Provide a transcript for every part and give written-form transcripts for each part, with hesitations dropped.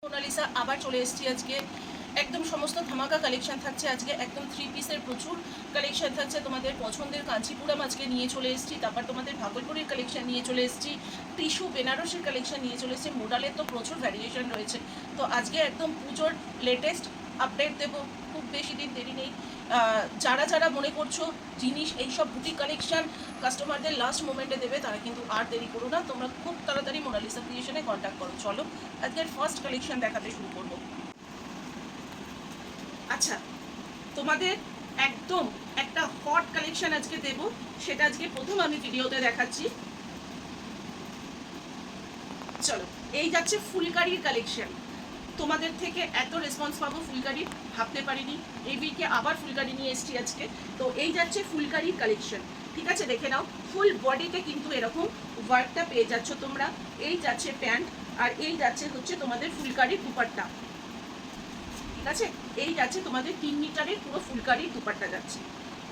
Mona Lisa আবার চলে এসেছি আজকে একদম সমস্ত ধামাকা কালেকশন থাকছে আজকে একদম 3 পিসের প্রচুর কালেকশন থাকছে তোমাদের পছন্দের কাঞ্চিপুরম আজকে নিয়ে চলে এসেছি তারপর তোমাদের ভাগলপুরের কালেকশন নিয়ে চলে এসেছি টিস্যু বেনারসের কালেকশন নিয়ে চলে এসেছি মোডালের তো প্রচুর ভ্যারিয়েশন রয়েছে তো আজকে একদম পুজোর লেটেস্ট আপডেট দেবো খুব বেশি দিন দেরি নেই যারা যারা মনে করছো জিনিস এইসব বুটিক কালেকশন কাস্টমারদের লাস্ট মোমেন্টে দেবে তারা কিন্তু আর দেরি করো না তোমরা খুব তাড়াতাড়ি মোনালিসা ক্রিয়েশনে কন্ট্যাক্ট করো চলো আজকের ফার্স্ট কালেকশন দেখাতে শুরু করবো আচ্ছা তোমাদের একদম একটা হট কালেকশন আজকে দেবো সেটা আজকে প্রথম আমি ভিডিওতে দেখাচ্ছি চলো এই যাচ্ছে ফুলকারির কালেকশন তোমাদের থেকে এত রেসপন্স পাবো ফুলকারির ভাবতে পারিনি এই উইকে আবার ফুলকারি নিয়ে এসেছি আজকে তো এই যাচ্ছে ফুলকারির কালেকশন ঠিক আছে দেখে নাও ফুল বডিতে কিন্তু এরকম ওয়ার্কটা পেয়ে যাচ্ছ তোমরা এই যাচ্ছে প্যান্ট আর এই যাচ্ছে হচ্ছে তোমাদের ফুলকারির দুপাট্টা ঠিক আছে এই যাচ্ছে তোমাদের 3 মিটারের পুরো ফুলকারির দুপাট্টা যাচ্ছে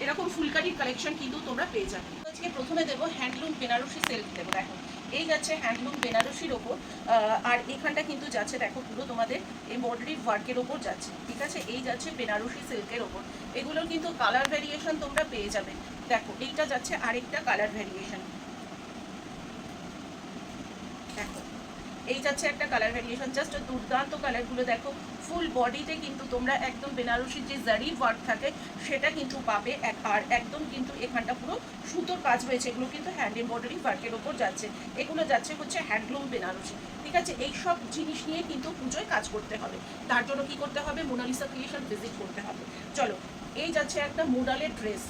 এরকম ফুলকারির কালেকশন কিন্তু তোমরা পেয়ে যাবে আজকে প্রথমে দেবো হ্যান্ডলুম বেনারসি সিল্ক দেবো দেখো এই যাচ্ছে হ্যান্ডলুম বেনারসির ওপর আর এখানটা কিন্তু যাচ্ছে দেখো পুরো তোমাদের এমব্রয়ডারি ওয়ার্কের ওপর যাচ্ছে ঠিক আছে এই যাচ্ছে বেনারসি সিল্কের ওপর এগুলোর কিন্তু কালার ভ্যারিয়েশন তোমরা পেয়ে যাবে দেখো এইটা যাচ্ছে আরেকটা কালার ভ্যারিয়েশন দেখো এই যাচ্ছে একটা কালার ভ্যারিয়েশন জাস্ট দুর্দান্ত কালারগুলো দেখো ফুল বডিতে কিন্তু তোমরা একদম বেনারসির যে জারি ওয়ার্ক থাকে সেটা কিন্তু পাবে আর একদম কিন্তু এখানটা পুরো সুতোর কাজ রয়েছে এগুলো কিন্তু হ্যান্ড এমব্রয়ডারি ওয়ার্কের ওপর যাচ্ছে এগুলো যাচ্ছে হচ্ছে হ্যান্ডলুম বেনারসি ঠিক আছে এই সব জিনিস নিয়ে কিন্তু পুজোয় কাজ করতে হবে তার জন্য কি করতে হবে মোনালিসা ক্রিয়েশন ভিজিট করতে হবে চলো এই যাচ্ছে একটা মোডালের ড্রেস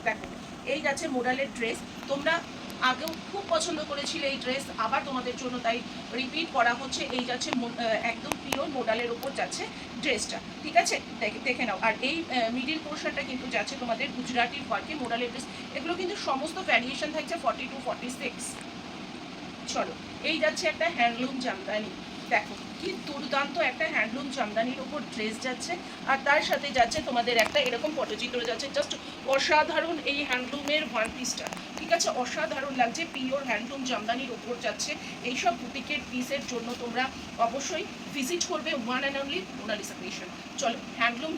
দেখো এই যাচ্ছে মোডালের ড্রেস তোমরা আগেও খুব পছন্দ করেছিলে এই ড্রেস আবার তোমাদের জন্য তাই রিপিট করা হচ্ছে এই যাচ্ছে একদম পিওর মোডালের উপর যাচ্ছে ড্রেসটা ঠিক আছে দেখে নাও আর এই মিডিল পোর্শনটা কিন্তু যাচ্ছে তোমাদের গুজরাটি ওয়ার্কে মোডালের ড্রেস এগুলো কিন্তু সমস্ত ভ্যারিয়েশন থাকছে 42 46 চলো এই যাচ্ছে একটা হ্যান্ডলুম জামদানি দেখো কি দুর্দান্ত একটা হ্যান্ডলুম জামদানির ওপর ড্রেস যাচ্ছে আর তার সাথে যাচ্ছে তোমাদের একটা এরকম পটচিত্র যাচ্ছে জাস্ট অসাধারণ এই হ্যান্ডলুমের ওয়ান পিসটা ঠিক আছে অসাধারণ লাগছে পিওর হ্যান্ডলুম জামদানির ওপর যাচ্ছে এইসব বুটিকের পিসের জন্য তোমরা অবশ্যই ভিজিট করবে one and only Monalisa creation চলো হ্যান্ডলুম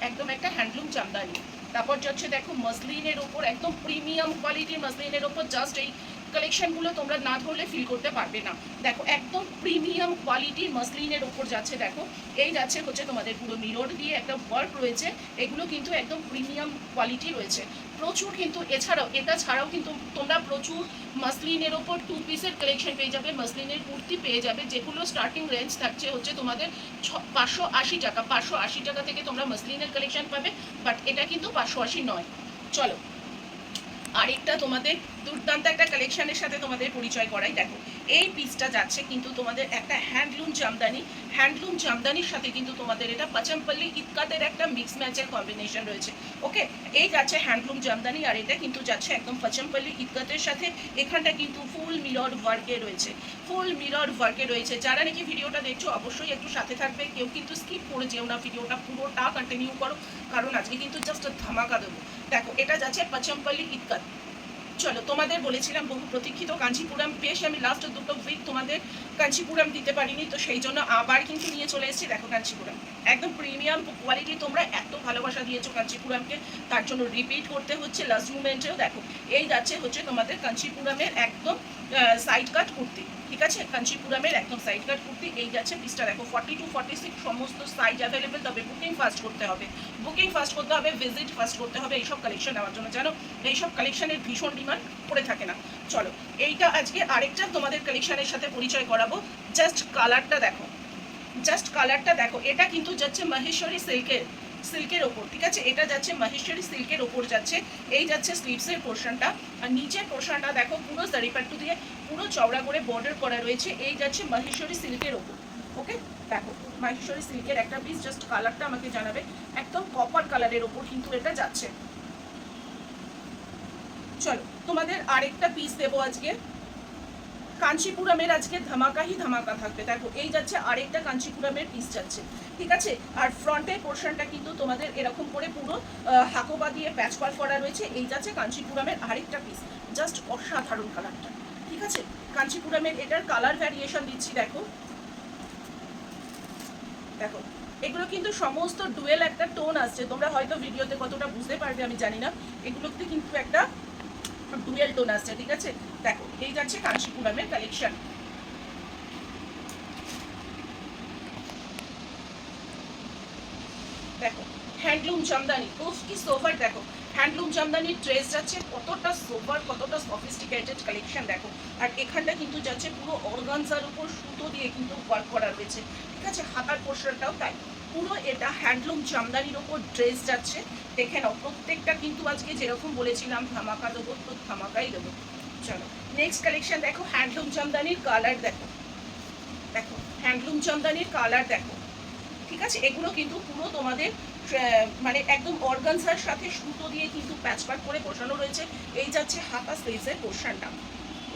একদম একটা হ্যান্ডলুম জামদানি তারপর যাচ্ছে দেখো মসলিনের ওপর একদম প্রিমিয়াম কোয়ালিটির মসলিনের ওপর জাস্ট এই কালেকশনগুলো তোমরা না ধরলে ফিল করতে পারবে না দেখো একদম প্রিমিয়াম কোয়ালিটির মসলিনের ওপর যাচ্ছে দেখো এই যাচ্ছে হচ্ছে তোমাদের পুরো মিরর দিয়ে একটা ওয়ার্ক রয়েছে এগুলো কিন্তু একদম প্রিমিয়াম কোয়ালিটি রয়েছে প্রচুর কিন্তু এছাড়াও এটা ছাড়াও কিন্তু তোমরা প্রচুর মসলিনের ওপর 2 পিসের কালেকশন পেয়ে যাবে মসলিনের কুর্তি পেয়ে যাবে যেগুলো স্টার্টিং রেঞ্জ থাকছে হচ্ছে তোমাদের 580 টাকা 580 টাকা থেকে তোমরা মসলিনের কালেকশন পাবে বাট এটা কিন্তু 580 নয় চলো আরেকটা তোমাদের দুর্দান্ত একটা কালেকশনের সাথে তোমাদের পরিচয় করাই দেখো এই পিসটা যাচ্ছে কিন্তু তোমাদের একটা হ্যান্ডলুম জামদানির সাথে কিন্তু তোমাদের এটা পাচমপল্লি ইতকাতের একটা মিক্স ম্যাচের কম্বিনেশন রয়েছে ওকে এই যাচ্ছে হ্যান্ডলুম জামদানি আর এটা কিন্তু যাচ্ছে একদম পাচমপল্লি ইতকাতের সাথে এখানটা কিন্তু ফুল মিরর ওয়ার্কে রয়েছে যারা নাকি ভিডিওটা দেখছো অবশ্যই একটু সাথে থাকবে কেউ কিন্তু স্কিপ করে যেও না ভিডিওটা পুরোটা কন্টিনিউ করো কারণ আজকে কিন্তু জাস্ট ধামাকা দেবো দেখো এটা যাচ্ছে পাচমপল্লি ইতকাত চলো তোমাদের বলেছিলাম বহু প্রতীক্ষিত কাঞ্চিপুরম বেশ আমি লাস্ট দুটো উইক তোমাদের কাঞ্চিপুরম দিতে পারিনি তো সেই জন্য আবার কিন্তু নিয়ে চলে এসেছি দেখো কাঞ্চিপুরম একদম প্রিমিয়াম কোয়ালিটি তোমরা এত ভালোবাসা দিয়েছো কাঞ্চিপুরমকে তার জন্য রিপিট করতে হচ্ছে লাস্ট মুমেন্টেও দেখো এই যাচ্ছে হচ্ছে তোমাদের কাঞ্চিপুরমের একদম সাইড কাট কুর্তি ঠিক আছে কাঞ্চিপুরমের একদম সাইড কাট কুর্তি এই যাচ্ছে পিসটা দেখো 42 46 সমস্ত সাইজ অ্যাভেলেবেল তবে বুকিং ফাস্ট করতে হবে ভিজিট ফাস্ট করতে হবে এইসব কালেকশন নেওয়ার জন্য জানো এইসব কালেকশনের ভীষণ ডিমান্ড পড়ে থাকে না চলো এইটা আজকে আরেকটা তোমাদের কালেকশনের সাথে পরিচয় করাবো জাস্ট কালারটা দেখো এটা কিন্তু যাচ্ছে মহেশ্বরী সিল্কের ওপর ঠিক আছে এটা যাচ্ছে মহেশ্বরী সিল্কের ওপর যাচ্ছে এই যাচ্ছে স্লিভসের পোর্শনটা আর নিচের পোর্শনটা দেখো পুরো জারিপাট্টু দিয়ে পুরো চওড়া করে বর্ডার করা রয়েছে এই যাচ্ছে মহেশ্বরী সিল্কের ওপর ওকে দেখো মহেশ্বরী সিল্কের একটা পিস জাস্ট কালারটা আমাকে জানাবে একদম কপার কালারের ওপর কিন্তু এটা যাচ্ছে চলো তোমাদের আরেকটা পিস দেবো আজকে কাঞ্চিপুরমের আজকে ধামাকা থাকবে দেখো এই যাচ্ছে আরেকটা কাঞ্চিপুরমের পিস যাচ্ছে ঠিক আছে আর ফ্রন্টের পোর্শনটা কিন্তু তোমাদের এরকম করে পুরো হাকোবা দিয়ে প্যাচ ওয়ার্ক করা রয়েছে এই যাচ্ছে কাঞ্চিপুরমের আরেকটা পিস জাস্ট অসাধারণ কালারটা ঠিক আছে কাঞ্চিপুরমের এটার কালার ভ্যারিয়েশন দিচ্ছি দেখো দেখো এগুলো কিন্তু সমস্ত ডুয়েল একটা টোন আসছে, তোমরা হয়তো ভিডিওতে কতটা বুঝতে পারবে আমি জানি না, এগুলোতে কিন্তু একটা ডুয়েল টোন আসছে, ঠিক আছে। দেখো এই যাচ্ছে কাঞ্চিপুরমের কালেকশন। দেখো হ্যান্ডলুম জামদানি, উফ কি সোভার, দেখো হ্যান্ডলুম জামদানির ড্রেস যাচ্ছে কতটা সোভার, কতটা সফিস্টিকেটেড কালেকশন। দেখো আর এখানটা কিন্তু যাচ্ছে পুরো অর্গানজার উপর সুতো দিয়ে কিন্তু ওয়ার্ক করা রয়েছে, ঠিক আছে। হাতার পোর্শনটাও তাই, পুরো এটা হ্যান্ডলুম জামদানির ওপর ড্রেস যাচ্ছে। দেখে নাও প্রত্যেকটা কিন্তু আজকে যেরকম বলেছিলাম ধামাকা দেবো, তো ধামাকাই দেবো। চলো নেক্সট কালেকশন দেখো, হ্যান্ডলুম জামদানির কালার দেখো, দেখো হ্যান্ডলুম জামদানির কালার দেখো, ঠিক আছে। এগুলো কিন্তু পুরো তোমাদের মানে একদম অর্গানজার সাথে সুতো দিয়ে কিন্তু প্যাচওয়ার্ক করে বসানো রয়েছে। এই যাচ্ছে হাতা স্লিভসের পোর্শনটা,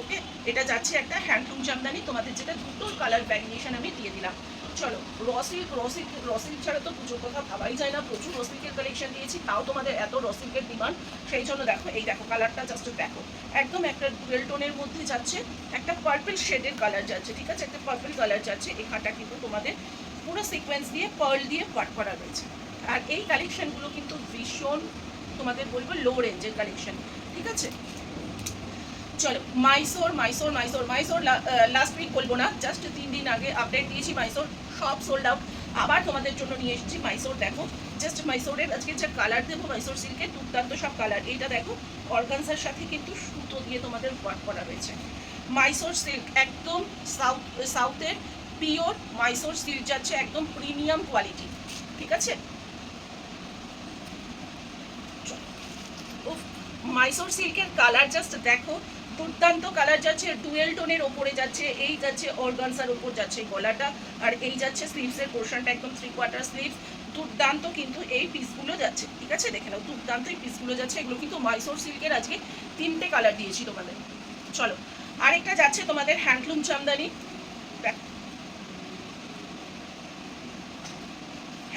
ওকে। এটা যাচ্ছে একটা হ্যান্ডলুম জামদানি, তোমাদের যেটা দুটো কালার ভ্যারিয়েশন আমি দিয়ে দিলাম। চলো রসিল্ক, রসিল্ক রসিল্ক ছাড়া তো পুজোর কথা ভাবাই যায় না, প্রচুর রসিল্কের কালেকশন দিয়েছি, তাও তোমাদের এত রসিল্কের ডিমান্ড, সেই জন্য দেখো এই দেখো কালারটা জাস্ট দেখো, একদম একটা ডুয়েল টোনের মধ্যে যাচ্ছে, একটা পার্পল শেডের কালার যাচ্ছে, ঠিক আছে, একটা পার্পল কালার যাচ্ছে। এখানটা কিন্তু তোমাদের পুরো সিকোয়েন্স দিয়ে পার্ল দিয়ে ওয়ার্ক করা রয়েছে। আর এই কালেকশনগুলো কিন্তু ভীষণ তোমাদের বলবো লো রেঞ্জের কালেকশন, ঠিক আছে। চলো মাইসোর, মাইসোর মাইসোর মাইসোর লাস্ট উইক বলবো না, জাস্ট 3 দিন আগে আপডেট দিয়েছি, মাইসোর সব সোল্ড আউট। আবার তোমাদের জন্য নিয়ে এসেছি মাইসোর, দেখো জাস্ট মাইসোরের আজকে যে কালার দেবো, মাইসোর সিল্কের দুর্দান্ত সব কালার। এইটা দেখো অর্গানজার সাথে কিন্তু সুতো দিয়ে তোমাদের ওয়ার্ক করা রয়েছে। মাইসোর সিল্ক একদম সাউথের পিওর মাইসোর সিল্ক যাচ্ছে, একদম প্রিমিয়াম কোয়ালিটি, ঠিক আছে। মাইসোর সিল্কের কালার জাস্ট দেখো, দুর্দান্ত কালার যাচ্ছে, ডুয়েল টোনের ওপরে যাচ্ছে, এই যাচ্ছে অর্গানজার ওপর যাচ্ছে গলাটা, আর এই যাচ্ছে স্লিভসের পোর্শনটা একদম 3/4 স্লিভ, দুর্দান্ত কিন্তু এই পিসগুলো যাচ্ছে, ঠিক আছে। দেখে নাও দুর্দান্ত এই পিসগুলো যাচ্ছে, এগুলো কিন্তু মাইসোর সিল্কের আজকে 3টে কালার দিয়েছি তোমাদের। চলো আরেকটা যাচ্ছে তোমাদের হ্যান্ডলুম জামদানি,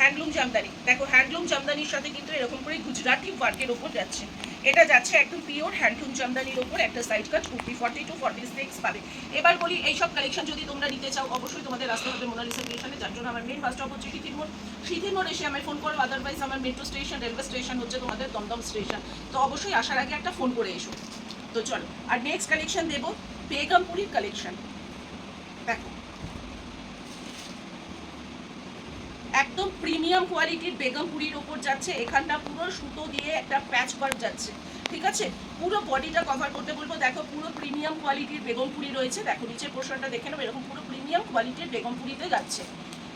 হ্যান্ডলুম জামদানি দেখো, হ্যান্ডলুম জামদানির সাথে কিন্তু এরকম করে গুজরাটি ওয়ার্কের ওপর যাচ্ছে, এটা যাচ্ছে একদম পিওর হ্যান্ডলুম জামদানির ওপর একটা সাইড কাট কুর্তি 40 to 46 পাবে। এবার বলি এইসব কালেকশন যদি তোমরা নিতে চাও অবশ্যই তোমাদের আসতে হবে মোনালিসা ক্রিয়েশনে, যার জন্য আমার মেন বাস স্টপ হচ্ছে সিথির মোড় এসে আমায় ফোন করো, আদারওয়াইজ আমার মেট্রো স্টেশন রেলওয়ে স্টেশন হচ্ছে তোমাদের দমদম স্টেশন, তো অবশ্যই আসার আগে একটা ফোন করে এসো। তো চলো আর নেক্সট কালেকশন দেবো বেগমপুরির কালেকশন, দেখো একদম প্রিমিয়াম কোয়ালিটির বেগমপুরির ওপর যাচ্ছে, এখানটা পুরো সুতো দিয়ে একটা প্যাচ ওয়ার্ক যাচ্ছে, ঠিক আছে। পুরো বডিটা কভার করতে বলবো, দেখো পুরো প্রিমিয়াম কোয়ালিটির বেগমপুরি রয়েছে, দেখো নিচের পোর্শনটা দেখে নেবো, এরকম পুরো প্রিমিয়াম কোয়ালিটির বেগমপুরিতে যাচ্ছে।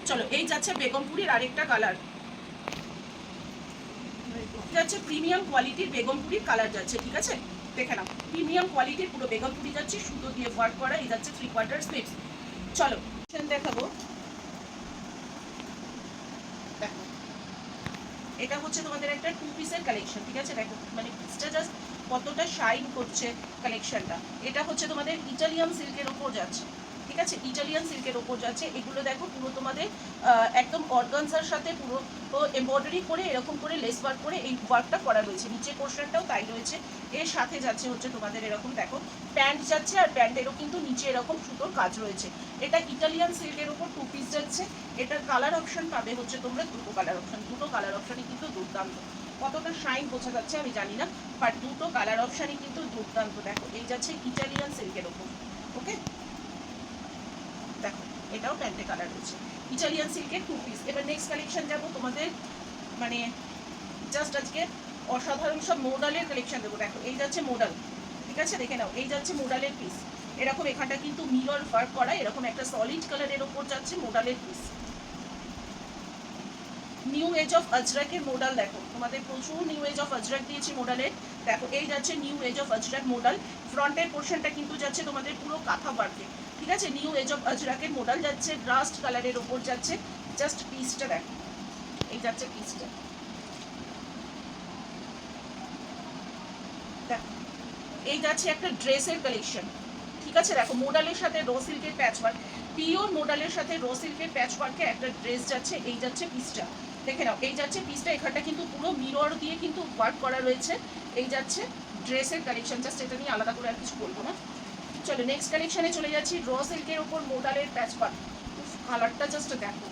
চলো এই যাচ্ছে বেগমপুরির আরেকটা কালার, যাচ্ছে প্রিমিয়াম কোয়ালিটির বেগমপুরির কালার যাচ্ছে, ঠিক আছে। দেখে নাও প্রিমিয়াম কোয়ালিটির পুরো বেগমপুরি যাচ্ছে, সুতো দিয়ে ওয়ার্ক করা, এই যাচ্ছে 3/4 স্লিভস। চলো দেখাবো, দেখো এটা হচ্ছে তোমাদের একটা 2 পিসের কালেকশন, ঠিক আছে। দেখো মানে পিসটা জাস্ট কতটা শাইন করছে কালেকশনটা। এটা হচ্ছে তোমাদের ইটালিয়ান সিল্কের ওপর যাচ্ছে, ঠিক আছে, ইটালিয়ান সিল্কের ওপর যাচ্ছে। এগুলো দেখো পুরো তোমাদের একদম অর্গানজার সাথে পুরো এমব্রয়ডারি করে এরকম করে লেস ওয়ার্ক করে এই ওয়ার্কটা করা রয়েছে, নিচের পোর্শনটাও তাই রয়েছে। এর সাথে যাচ্ছে হচ্ছে তোমাদের এরকম দেখো প্যান্ট যাচ্ছে, আর প্যান্টেরও কিন্তু নিচে এরকম সুতোর কাজ রয়েছে। এটা ইটালিয়ান সিল্কের ওপর 2 পিস যাচ্ছে। এটার কালার অপশন পাবে হচ্ছে তোমরা দুটো কালার অপশন, দুটো কালার অপশনই কিন্তু দুর্দান্ত, কতটা শাইন বোঝা যাচ্ছে আমি জানি না, বাট দুটো কালার অপশনই কিন্তু দুর্দান্ত। দেখো এই যাচ্ছে ইটালিয়ান সিল্কের ওপর, ওকে। দেখো এটাও প্যান্টে কালার রয়েছে, ইটালিয়ান সিল্কের 2 পিস। এবার নেক্সট কালেকশন যাবো তোমাদের, মানে জাস্ট আজকে অসাধারণ সব মোডালের কালেকশন দেবো। দেখো এই যাচ্ছে মোডাল, ঠিক আছে, দেখে নাও এই যাচ্ছে মোডালের পিস, এরকম এখানটা কিন্তু মিরর ওয়ার্ক করা, এরকম একটা সলিড কালারের ওপর যাচ্ছে মোডালের পিস। নিউ এজ অফ আজরাকের মোডাল, দেখো তোমাদের প্রচুর নিউ এজ অফ আজরাক দিয়েছি মোডালের, দেখো এই যাচ্ছে new age of Ajrakh modal. ফ্রন্টের পোর্শনটা কিন্তু যাচ্ছে তোমাদের পুরো কাঁথা ওয়ার্কে, ঠিক আছে। নিউ এজ অফ আজরাকের মোডাল যাচ্ছে, রাস্ট কালারের ওপর যাচ্ছে, জাস্ট পিসটা দেখো, এই যাচ্ছে পিসটা, দেখো এই যাচ্ছে একটা ড্রেসের কালেকশন, ঠিক আছে। দেখো মোডালের সাথে র সিল্কের প্যাচ ওয়ার্ক, পিওর মোডালের সাথে র সিল্কের প্যাচ ওয়ার্কে একটা ড্রেস যাচ্ছে, এই যাচ্ছে পিসটা, দেখে নাও এই যাচ্ছে পিসটা, এখানটা কিন্তু পুরো মিরর দিয়ে কিন্তু ওয়ার্ক করা রয়েছে, এই যাচ্ছে ড্রেসের কালেকশন। জাস্ট এটা নিয়ে আলাদা করে আর কিছু বলবো না। চলো নেক্সট কালেকশনে চলে যাচ্ছি, র সিল্কের ওপর মোডালের প্যাচ ওয়ার্ক, কালারটা জাস্ট দেখো,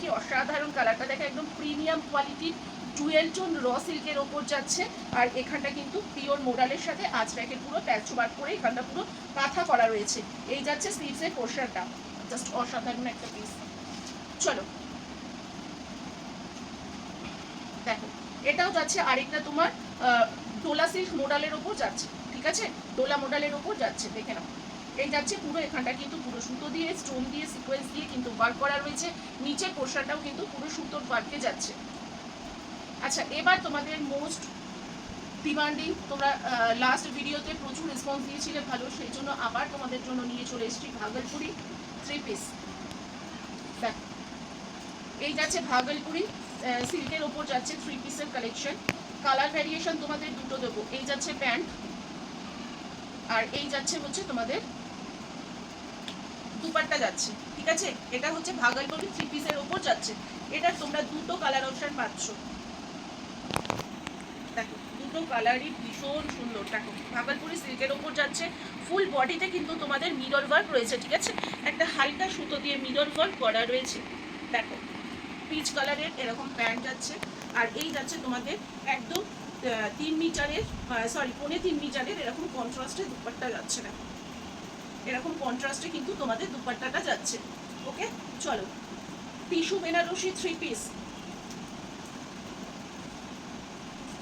কি অসাধারণ কালারটা দেখে, একদম প্রিমিয়াম কোয়ালিটির ডুয়েল টোন র সিল্কের ওপর যাচ্ছে। আর এখানটা কিন্তু পিওর মোডালের সাথে আজরাকের পুরো প্যাচ ওয়ার্ক করে এখানটা পুরো কাঁথা করা রয়েছে। এই যাচ্ছে স্লিভসের পোর্শনটা, জাস্ট অসাধারণ একটা পিস। চলো দেখো, এটাও যাচ্ছে আরেকটা তোমার ডোলা সিল্ক মোডালের ওপর যাচ্ছে, ঠিক আছে, ডোলা মোডালের ওপর যাচ্ছে, দেখে নাও। এই যাচ্ছে পুরো এখানটা কিন্তু পুরো সুতো দিয়ে স্টোন দিয়ে সিকোয়েন্স দিয়ে কিন্তু ওয়ার্ক করা রয়েছে, নিচের পোর্শনটাও কিন্তু পুরো সুতোর ওয়ার্কে যাচ্ছে। আচ্ছা, এবার তোমাদের মোস্ট ডিমান্ডিং, তোমরা লাস্ট ভিডিওতে প্রচুর রেসপন্স দিয়েছিলে ভালো, সেই জন্য আবার তোমাদের জন্য নিয়ে চলে এসেছি ভাগলপুরি 3 পিস। দেখো, এই যাচ্ছে ভাগলপুরি সিল্কের ওপর যাচ্ছে 3 পিসের কালেকশন। কালার ভ্যারিয়েশন তোমাদের দুটো দেবো। এই যাচ্ছে প্যান্ট, আর এই যাচ্ছে হচ্ছে তোমাদের দুপাট্টা যাচ্ছে, ঠিক আছে। এটা হচ্ছে ভাগলপুরি 3 পিসের ওপর যাচ্ছে। এটা তোমরা দুটো কালার অপশন পাচ্ছ। দেখো, দুটো কালারই ভীষণ সুন্দর। দেখো, ভাগলপুরি সিল্কের ওপর যাচ্ছে, ফুল বডিতে কিন্তু তোমাদের মিরর ওয়ার্ক রয়েছে, ঠিক আছে, একটা হালকা সুতো দিয়ে মিরর ওয়ার্ক করা রয়েছে। দেখো, পিচ কালারের এরকম প্যান্ট যাচ্ছে, আর এই যাচ্ছে তোমাদের একদম 3 মিটারের, সরি 3.5 মিটারের এরকম কন্ট্রাস্টে দুপাট্টা যাচ্ছে। দেখো, এরকম কন্ট্রাস্টে কিন্তু তোমাদের দুপাট্টাটা যাচ্ছে। ওকে, চলো, টিস্যু বেনারসি 3 পিস।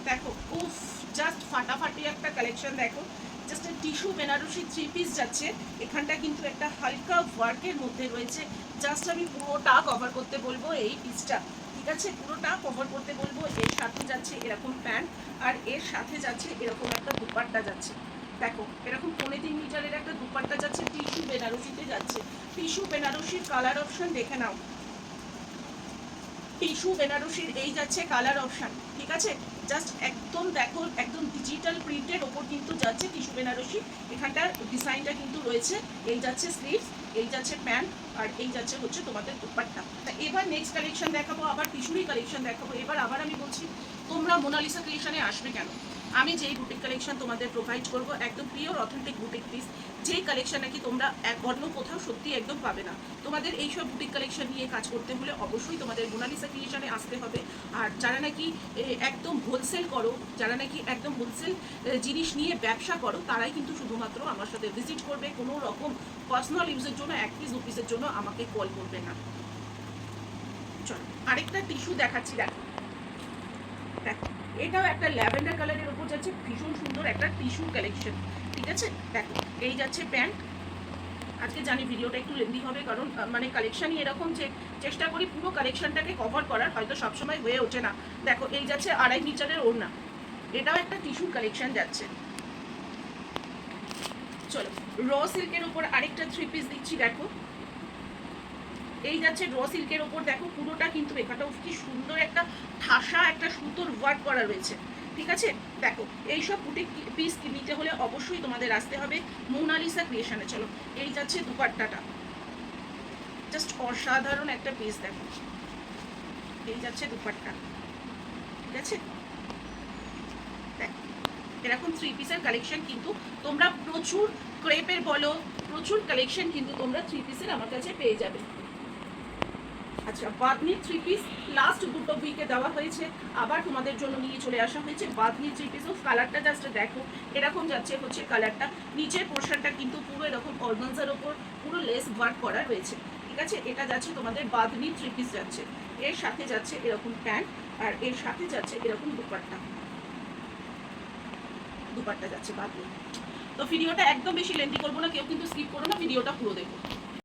দেখো, উফ, জাস্ট ফাটাফাটি একটা কালেকশন। দেখো, জাস্ট টিস্যু বেনারসি 3 পিস যাচ্ছে। এখানটা কিন্তু একটা হালকা ওয়ার্কের মধ্যে রয়েছে। জাস্ট আমি পুরোটা কভার করতে বলবো এই পিসটা, ঠিক আছে, পুরোটা কভার করতে বলবো। এর সাথে যাচ্ছে এরকম প্যান্ট, আর এর সাথে যাচ্ছে এরকম একটা দুপাট্টা যাচ্ছে। দেখো, এরকম 3.5 মিটারের একটা দুপাট্টা যাচ্ছে, টিস্যু বেনারসিতে যাচ্ছে। টিস্যু বেনারসির কালার অপশন দেখে নাও। টিস্যু বেনারসির এই যাচ্ছে কালার অপশন, ঠিক আছে, জাস্ট একদম দেখো, একদম ডিজিটাল প্রিন্টের ওপর কিন্তু যাচ্ছে টিস্যু বেনারসি। এখানটার ডিজাইনটা কিন্তু রয়েছে। এই যাচ্ছে স্লিভস, এই যাচ্ছে প্যান্ট, আর এই যাচ্ছে হচ্ছে তোমাদের দুপাট্টা। তা এবার নেক্সট কালেকশন দেখাবো, আবার টিস্যুরই কালেকশন দেখাবো। এবার আবার আমি বলছি, তোমরা মোনালিসা ক্রিয়েশনে আসবে কেন? আমি যেই বুটিক কালেকশন তোমাদের প্রোভাইড করবো, একদম পিওর অথেন্টিক বুটিক পিস, যেই কালেকশন নাকি তোমরা অন্য কোথাও সত্যি একদম পাবে না। তোমাদের এইসব বুটিক কালেকশন নিয়ে কাজ করতে হলে অবশ্যই তোমাদের মোনালিসা ক্রিয়েশনে আসতে হবে। আর যারা নাকি একদম হোলসেল করো, যারা নাকি একদম হোলসেল জিনিস নিয়ে ব্যবসা করো, তারাই কিন্তু শুধুমাত্র আমার সাথে ভিজিট করবে। কোনো রকম পার্সোনাল ইউজের জন্য 1 পিস 2 পিসের জন্য আমাকে কল করবে না। চলো, আরেকটা টিস্যু দেখাচ্ছি। দেখো, দেখো, এটাও একটা ল্যাভেন্ডার কালারের উপর যাচ্ছে, ভীষণ সুন্দর একটা টিস্যু কালেকশন, ঠিক আছে। দেখো, এই যাচ্ছে প্যান্ট। আজকে জানি ভিডিওটা একটু লেন্দি হবে, কারণ মানে কালেকশনই এরকম যে চেষ্টা করি পুরো কালেকশনটাকে কভার করার, হয়তো সবসময় হয়ে ওঠে না। দেখো, এই যাচ্ছে 2.5 মিটারের ওড়না, এটাও একটা টিস্যু কালেকশন যাচ্ছে। চলো, র সিল্কের উপর আরেকটা 3 পিস দিচ্ছি। দেখো, এই যাচ্ছে র সিল্কের ওপর, দেখো পুরোটা কিন্তু এখানটাও কি সুন্দর একটা ঠাসা একটা সুতোর ওয়ার্ক করা রয়েছে, ঠিক আছে। দেখো, এইসব বুটিক পিস নিতে হলে অবশ্যই তোমাদের আসতে হবে মোনালিসা ক্রিয়েশনে। চলো, এই যাচ্ছে দুপাট্টাটা, জাস্ট অসাধারণ একটা পিস। দেখো, এই যাচ্ছে দুপাট্টা, ঠিক আছে। দেখো, এরকম 3 পিসের কালেকশন কিন্তু তোমরা প্রচুর ক্রেপের বলো, প্রচুর কালেকশন কিন্তু তোমরা 3 পিসের আমার কাছে পেয়ে যাবে। আচ্ছা, বাঁধনির 3 পিস লাস্ট দুটো উইকে দেওয়া হয়েছে, আবার তোমাদের জন্য নিয়ে চলে আসা হয়েছে বাঁধনির 3 পিস। কালারটা জাস্ট দেখো, এরকম যাচ্ছে হচ্ছে কালারটা। নিচের পোর্শনটা কিন্তু পুরো এরকম অর্গানজার ওপর পুরো লেস ওয়ার্ক করা রয়েছে, ঠিক আছে। এটা যাচ্ছে তোমাদের বাঁধনির 3 পিস যাচ্ছে। এর সাথে যাচ্ছে এরকম প্যান্ট, আর এর সাথে যাচ্ছে এরকম দুপাট্টা, দুপাট্টা যাচ্ছে বাঁধনি। তো ভিডিওটা একদম বেশি লেন্থি করবো না, কেউ কিন্তু স্কিপ করো না, ভিডিওটা পুরো দেখো।